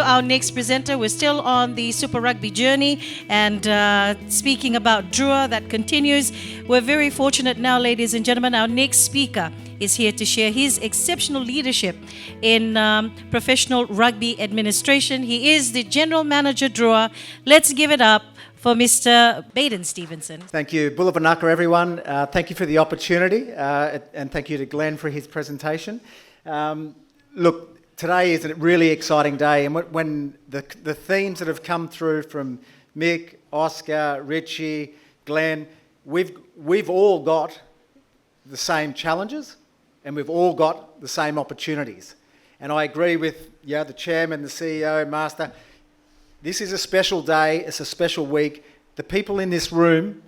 our next presenter. We're still on the Super Rugby journey and speaking about Drua that continues. We're very fortunate now, ladies and gentlemen. Our next speaker is here to share his exceptional leadership in professional rugby administration. He is the General Manager, Drua. Let's give it up for Mr. Baden Stephenson. Thank you. Bulavanaka, everyone. Thank you for the opportunity and thank you to Glenn for his presentation. Look, today is a really exciting day, and when the themes that have come through from Mick, Oscar, Richie, Glenn, we've all got the same challenges and we've all got the same opportunities. And I agree with the chairman, the CEO, Master. This is a special day, it's a special week. The people in this room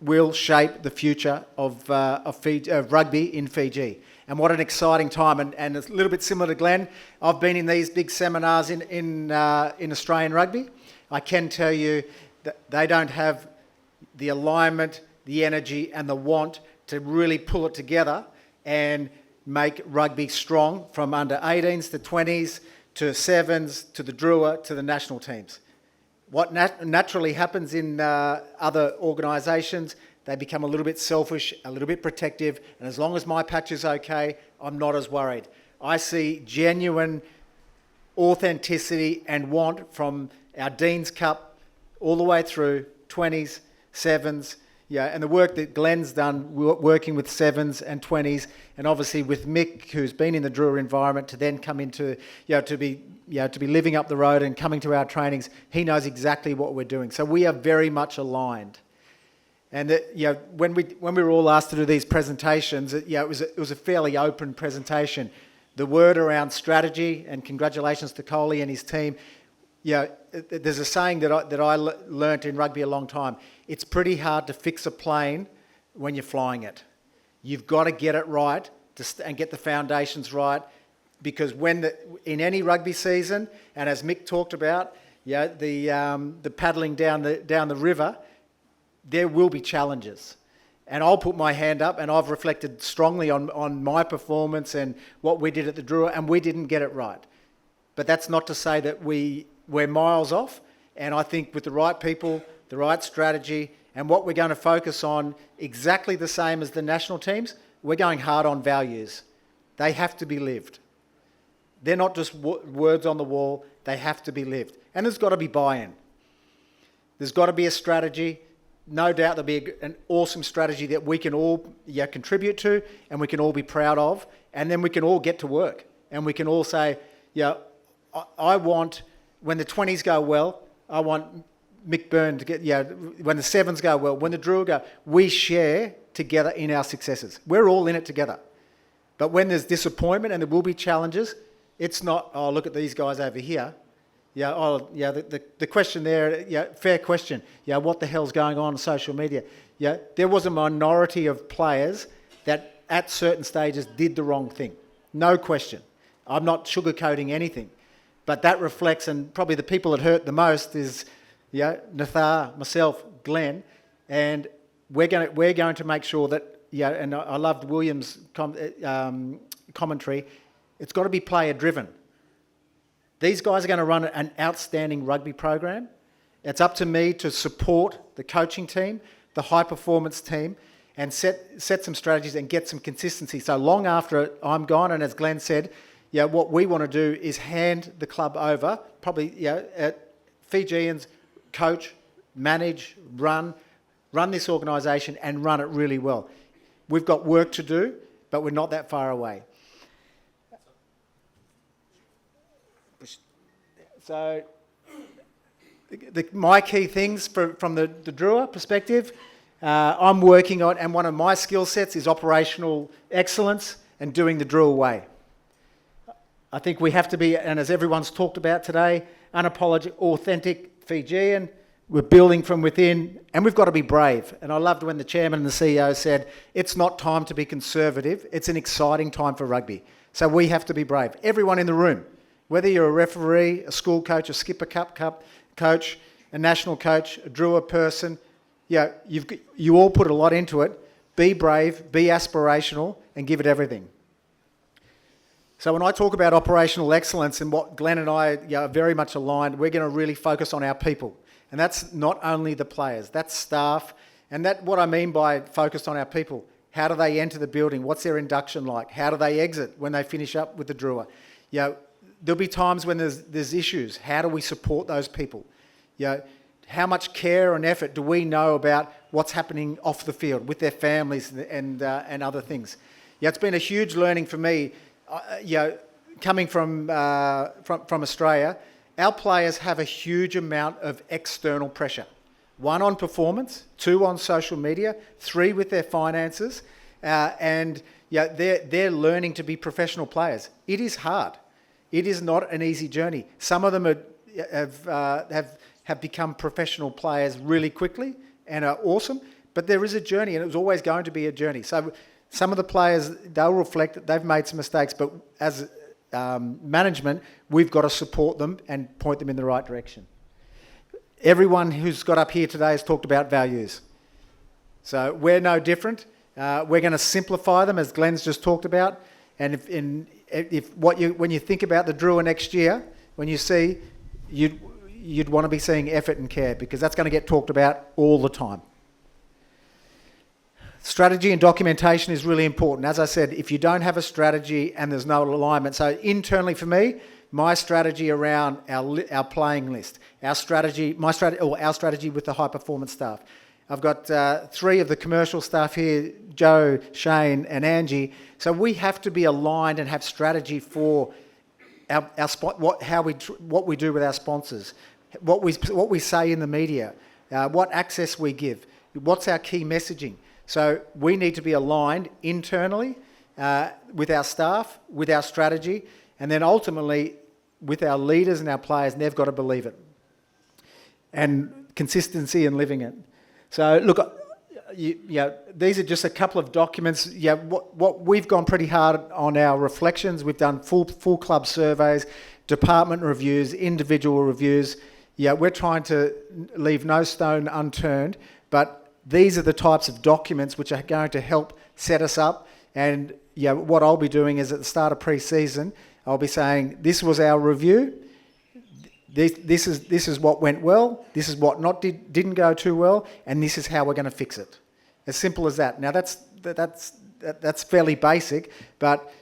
will shape the future of rugby in Fiji. And what an exciting time. And it's a little bit similar to Glenn. I've been in these big seminars in Australian rugby. I can tell you that they don't have the alignment, the energy and the want to really pull it together and make rugby strong from under 18s to 20s, to sevens, to the Drua, to the national teams. What naturally happens in other organisations, they become a little bit selfish, a little bit protective, and as long as my patch is okay, I'm not as worried. I see genuine authenticity and want from our Dean's Cup all the way through 20s, sevens, and the work that Glenn's done working with sevens and 20s, and obviously with Mick, who's been in the Drua environment, to then come into, to be living up the road and coming to our trainings. He knows exactly what we're doing. So we are very much aligned. And when we were all asked to do these presentations, it was a fairly open presentation. The word around strategy, and congratulations to Coley and his team. There's a saying that I learnt in rugby a long time. It's pretty hard to fix a plane when you're flying it. You've got to get it right and get the foundations right, because in any rugby season, and as Mick talked about, the paddling down the river, there will be challenges. And I'll put my hand up, and I've reflected strongly on my performance and what we did at the Drua, and we didn't get it right. But that's not to say that we're miles off, and I think with the right people, the right strategy, and what we're going to focus on, exactly the same as the national teams, we're going hard on values. They have to be lived. They're not just words on the wall, they have to be lived. And there's got to be buy-in. There's got to be a strategy. No doubt there'll be an awesome strategy that we can all contribute to, and we can all be proud of, and then we can all get to work. And we can all say, I want, when the 20s go well, I want Mick Byrne to get, when the sevens go well, when the Drua go, we share together in our successes. We're all in it together. But when there's disappointment and there will be challenges, it's not, oh, look at these guys over here. The question there, fair question. What the hell's going on social media? There was a minority of players that at certain stages did the wrong thing. No question. I'm not sugarcoating anything. But that reflects, and probably the people that hurt the most is Nathar, myself, Glenn, and we're going to make sure that, and I loved William's commentary, it's got to be player driven. These guys are going to run an outstanding rugby program. It's up to me to support the coaching team, the high performance team, and set some strategies and get some consistency. So long after I'm gone, and as Glenn said, what we want to do is hand the club over, probably Fijians, coach, manage, run this organisation and run it really well. We've got work to do, but we're not that far away. So my key things from the Drua perspective, I'm working on, and one of my skill sets is operational excellence and doing the Drua way. I think we have to be, and as everyone's talked about today, unapologetic, authentic Fijian. We're building from within, and we've got to be brave. And I loved when the chairman and the CEO said, it's not time to be conservative, it's an exciting time for rugby. So we have to be brave. Everyone in the room, whether you're a referee, a school coach, a skipper cup coach, a national coach, a Drua person, you all put a lot into it. Be brave, be aspirational, and give it everything. So when I talk about operational excellence and what Glenn and I are very much aligned, we're going to really focus on our people. And that's not only the players, that's staff. And that what I mean by focused on our people. How do they enter the building? What's their induction like? How do they exit when they finish up with the Drua? There'll be times when there's issues. How do we support those people? How much care and effort do we know about what's happening off the field with their families and other things? It's been a huge learning for me. Coming from Australia, our players have a huge amount of external pressure. 1 on performance, 2 on social media, 3 with their finances, and they're learning to be professional players. It is hard. It is not an easy journey. Some of them have become professional players really quickly and are awesome, but there is a journey, and it was always going to be a journey. So some of the players, they'll reflect that they've made some mistakes, but as management, we've got to support them and point them in the right direction. Everyone who's got up here today has talked about values. So we're no different. We're going to simplify them, as Glenn's just talked about. And when you think about the Drua next year, when you see, you'd want to be seeing effort and care, because that's going to get talked about all the time. Strategy and documentation is really important. As I said, if you don't have a strategy and there's no alignment, so internally for me, my strategy around our playing list, our strategy with the high performance staff. I've got 3 of the commercial staff here, Joe, Shane, and Angie. So we have to be aligned and have strategy for what we do with our sponsors, what we say in the media, what access we give, what's our key messaging. So we need to be aligned internally with our staff, with our strategy, and then ultimately with our leaders and our players, and they've got to believe it. And consistency in living it. So look, these are just a couple of documents. What we've gone pretty hard on our reflections. We've done full club surveys, department reviews, individual reviews. We're trying to leave no stone unturned, but these are the types of documents which are going to help set us up. And what I'll be doing is at the start of pre-season, I'll be saying, this was our review. This is what went well. This is what didn't go too well, and this is how we're going to fix it. As simple as that. Now that's fairly basic, but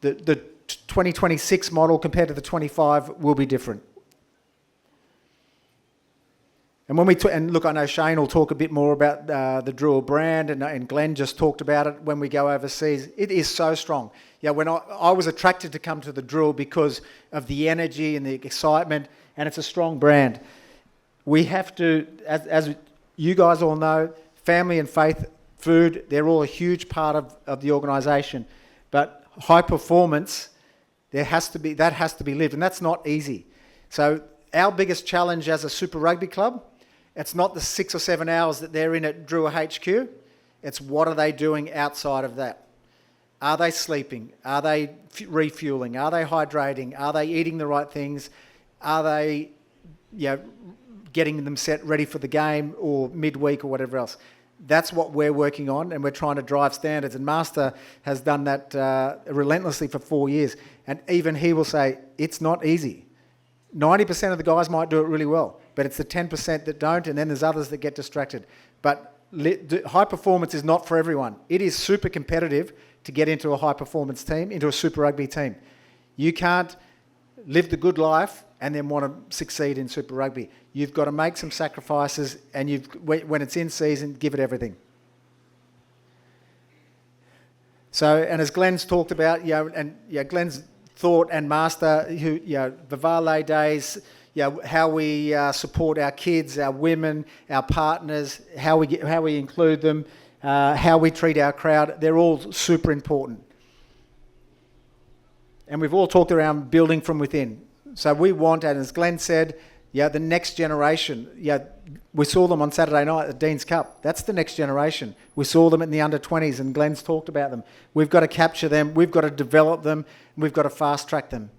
the 2026 model compared to the 25 will be different. And and look, I know Shane will talk a bit more about the Drua brand, and Glenn just talked about it when we go overseas. It is so strong. When I was attracted to come to the Drua because of the energy and the excitement, and it's a strong brand. We have to, as you guys all know, family and faith, food, they're all a huge part of the organisation. But high performance, that has to be lived, and that's not easy. So our biggest challenge as a Super Rugby club, it's not the 6 or 7 hours that they're in at Drua HQ. It's what are they doing outside of that? Are they sleeping? Are they refueling? Are they hydrating? Are they eating the right things? Are they getting them set ready for the game or midweek or whatever else? That's what we're working on, and we're trying to drive standards. And Master has done that relentlessly for 4 years. And even he will say, it's not easy. 90% of the guys might do it really well, but it's the 10% that don't, and then there's others that get distracted. But high performance is not for everyone. It is super competitive to get into a high performance team, into a Super Rugby team. You can't live the good life and then want to succeed in Super Rugby. You've got to make some sacrifices, and when it's in season, give it everything. So, and as Glenn's talked about, Glenn's thought and Master, the Vale days, how we support our kids, our women, our partners, how we include them, how we treat our crowd, they're all super important. And we've all talked around building from within. So we want, and as Glenn said, the next generation. We saw them on Saturday night at the Dean's Cup. That's the next generation. We saw them in the under-20s, and Glenn's talked about them. We've got to capture them. We've got to develop them. We've got to fast-track them.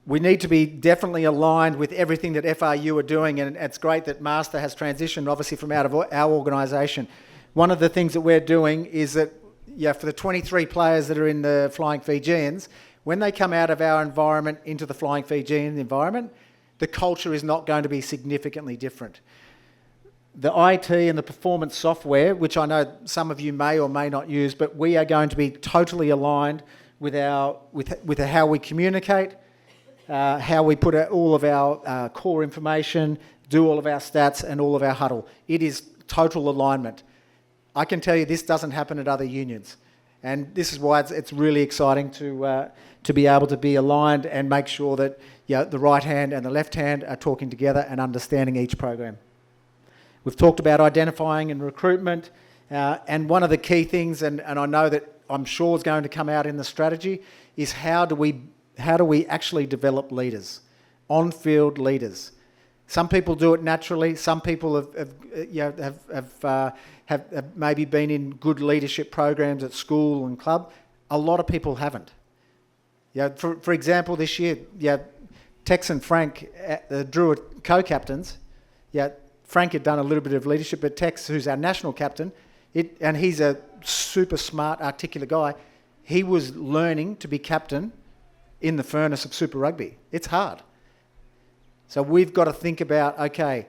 We need to be definitely aligned with everything that FRU are doing, and it's great that Master has transitioned, obviously, from out of our organisation. One of the things that we're doing is that for the 23 players that are in the Flying Fijians, when they come out of our environment into the Flying Fijian environment, the culture is not going to be significantly different. The IT and the performance software, which I know some of you may or may not use, but we are going to be totally aligned with how we communicate, how we put all of our core information, do all of our stats and all of our huddle. It is total alignment. I can tell you this doesn't happen at other unions. And this is why it's really exciting to be able to be aligned and make sure that the right hand and the left hand are talking together and understanding each program. We've talked about identifying and recruitment, and one of the key things, and I know that I'm sure is going to come out in the strategy, is how do we actually develop leaders, on-field leaders. Some people do it naturally. Some people have maybe been in good leadership programs at school and club. A lot of people haven't. For example, this year, Tex and Frank, the Drua co-captains, Frank had done a little bit of leadership, but Tex, who's our national captain, and he's a super smart, articulate guy, he was learning to be captain in the furnace of Super Rugby. It's hard. So we've got to think about, okay,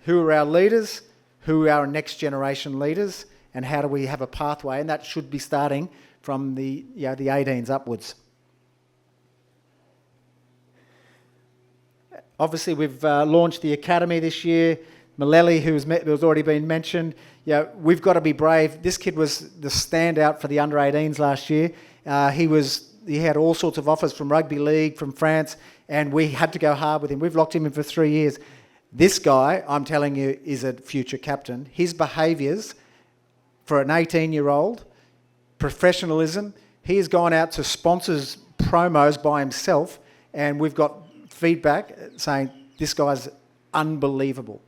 who are our leaders, who are our next generation leaders, and how do we have a pathway? And that should be starting from the 18s upwards. Obviously, we've launched the academy this year. Maleli, who's already been mentioned, we've got to be brave. This kid was the standout for the under-18s last year. He had all sorts of offers from rugby league, from France, and we had to go hard with him. We've locked him in for 3 years. This guy, I'm telling you, is a future captain. His behaviours for an 18-year-old, professionalism, he has gone out to sponsors promos by himself, and we've got feedback saying this guy's unbelievable.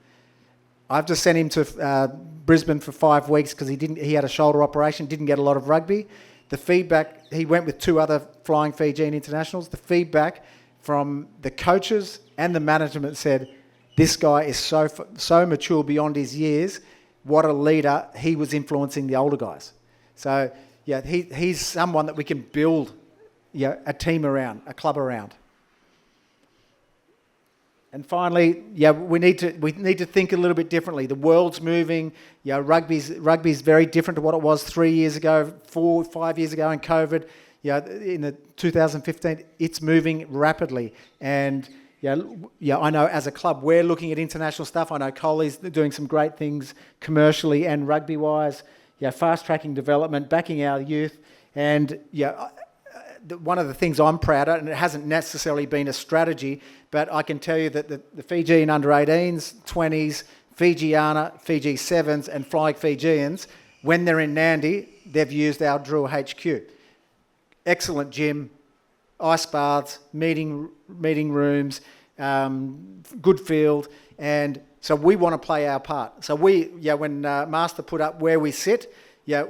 I've just sent him to Brisbane for 5 weeks because he had a shoulder operation, didn't get a lot of rugby. The feedback, he went with 2 other Flying Fijian internationals. The feedback from the coaches and the management said, this guy is so mature beyond his years. What a leader. He was influencing the older guys. So, he's someone that we can build a team around, a club around. And finally, we need to think a little bit differently. The world's moving. Rugby's very different to what it was 3 years ago, 4, 5 years ago in COVID. In the 2015, it's moving rapidly. And I know as a club we're looking at international stuff. I know Coley's doing some great things commercially and rugby-wise. Fast tracking development, backing our youth, and one of the things I'm proud of, and it hasn't necessarily been a strategy, but I can tell you that the Fijian under-18s, 20s, Fijiana, Fiji 7s and Flying Fijians, when they're in Nandi, they've used our Drua HQ. Excellent gym, ice baths, meeting rooms, good field, and so we want to play our part. So when Master put up where we sit,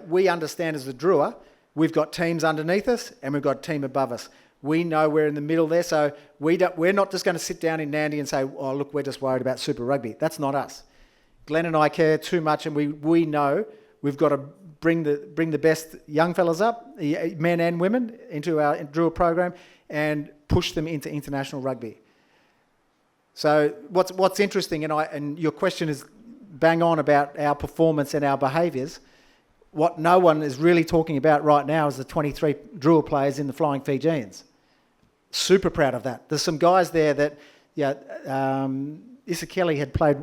we understand as the Drua, we've got teams underneath us and we've got a team above us. We know we're in the middle there, so we're not just going to sit down in Nandi and say, oh, look, we're just worried about Super Rugby. That's not us. Glenn and I care too much, and we know we've got to bring the best young fellas up, men and women, into our Drua program and push them into international rugby. So what's interesting, and your question is bang on about our performance and our behaviours. What no one is really talking about right now is the 23 Drua players in the Flying Fijians. Super proud of that. There's some guys there that, Issa Kelly had played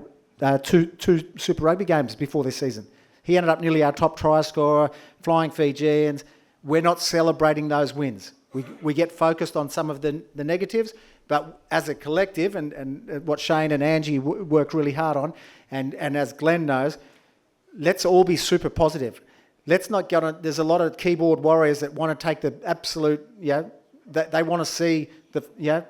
two Super Rugby games before this season. He ended up nearly our top try scorer, Flying Fijians. We're not celebrating those wins. We get focused on some of the negatives, but as a collective, and what Shane and Angie work really hard on, and as Glenn knows, let's all be super positive. Let's not get on. There's a lot of keyboard warriors that want to take the absolute, they want to see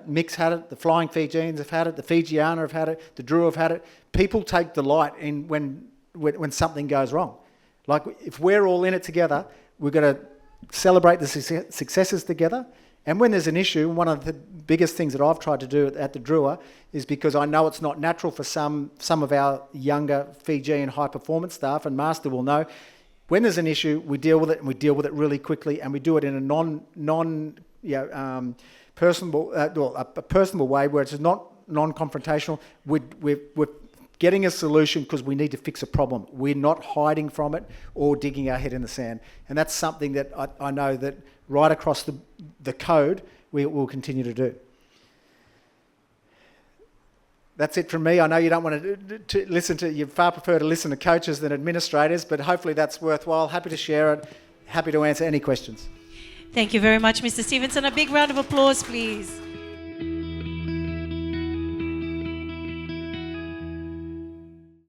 Mick's had it, the Flying Fijians have had it, the Fijiana have had it, the Drua have had it. People take delight in when something goes wrong. Like if we're all in it together, we've got to celebrate the successes together. And when there's an issue, one of the biggest things that I've tried to do at the Drua is, because I know it's not natural for some of our younger Fijian high performance staff, and Master will know, When there's an issue, we deal with it, and we deal with it really quickly, and we do it in a personable way where it's not non-confrontational. We're getting a solution because we need to fix a problem. We're not hiding from it or digging our head in the sand. And that's something that I know that right across the code we will continue to do. That's it from me. I know you don't want to listen to, you far prefer to listen to coaches than administrators, but hopefully that's worthwhile. Happy to share it. Happy to answer any questions. Thank you very much, Mr. Stephenson. A big round of applause, please.